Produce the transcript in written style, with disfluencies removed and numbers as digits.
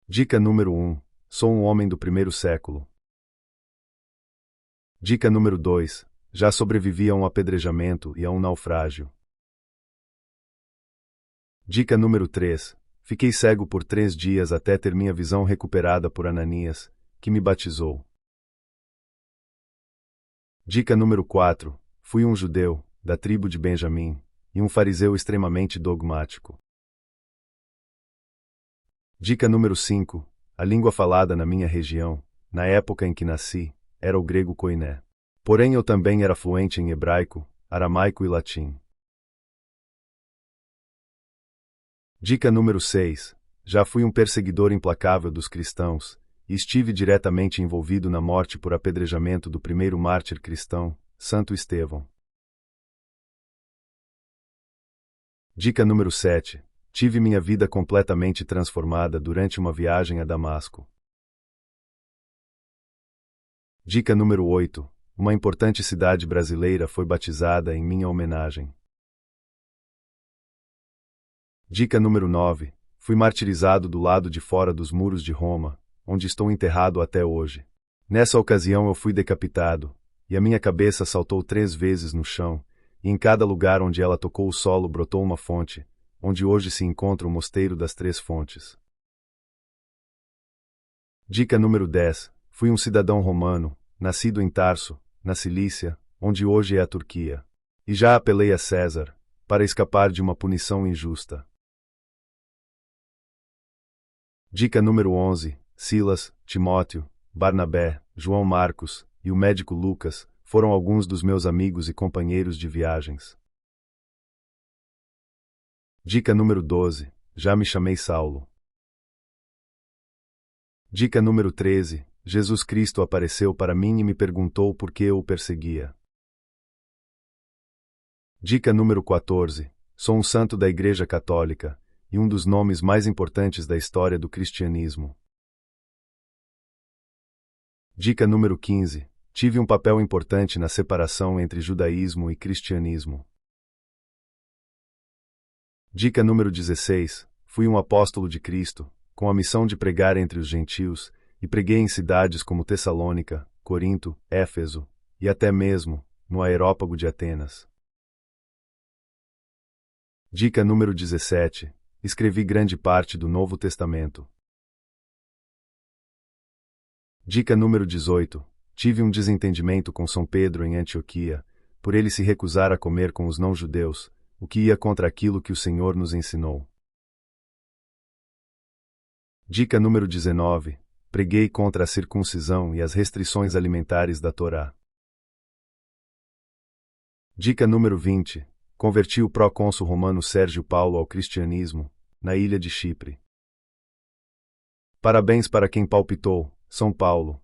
Dica número 1. Sou um homem do primeiro século. Dica número 2. Já sobrevivi a um apedrejamento e a um naufrágio. Dica número 3. Fiquei cego por 3 dias até ter minha visão recuperada por Ananias, que me batizou. Dica número 4. Fui um judeu, da tribo de Benjamim, e um fariseu extremamente dogmático. Dica número 5. A língua falada na minha região, na época em que nasci, era o grego koiné. Porém eu também era fluente em hebraico, aramaico e latim. Dica número 6. Já fui um perseguidor implacável dos cristãos, e estive diretamente envolvido na morte por apedrejamento do primeiro mártir cristão, Santo Estevão. Dica número 7. Tive minha vida completamente transformada durante uma viagem a Damasco. Dica número 8. Uma importante cidade brasileira foi batizada em minha homenagem. Dica número 9. Fui martirizado do lado de fora dos muros de Roma, onde estou enterrado até hoje. Nessa ocasião eu fui decapitado, e a minha cabeça saltou 3 vezes no chão, e em cada lugar onde ela tocou o solo brotou uma fonte, onde hoje se encontra o Mosteiro das 3 Fontes. Dica número 10. Fui um cidadão romano, nascido em Tarso, na Cilícia, onde hoje é a Turquia. E já apelei a César, para escapar de uma punição injusta. Dica número 11. Silas, Timóteo, Barnabé, João Marcos e o médico Lucas foram alguns dos meus amigos e companheiros de viagens. Dica número 12. Já me chamei Saulo. Dica número 13. Jesus Cristo apareceu para mim e me perguntou por que eu o perseguia. Dica número 14. Sou um santo da Igreja Católica, e um dos nomes mais importantes da história do cristianismo. Dica número 15. Tive um papel importante na separação entre judaísmo e cristianismo. Dica número 16. Fui um apóstolo de Cristo, com a missão de pregar entre os gentios, e preguei em cidades como Tessalônica, Corinto, Éfeso, e até mesmo, no Aerópago de Atenas. Dica número 17. Escrevi grande parte do Novo Testamento. Dica número 18. Tive um desentendimento com São Pedro em Antioquia, por ele se recusar a comer com os não-judeus, o que ia contra aquilo que o Senhor nos ensinou. Dica número 19. Preguei contra a circuncisão e as restrições alimentares da Torá. Dica número 20. Converti o procônsul romano Sérgio Paulo ao cristianismo, na ilha de Chipre. Parabéns para quem palpitou, São Paulo.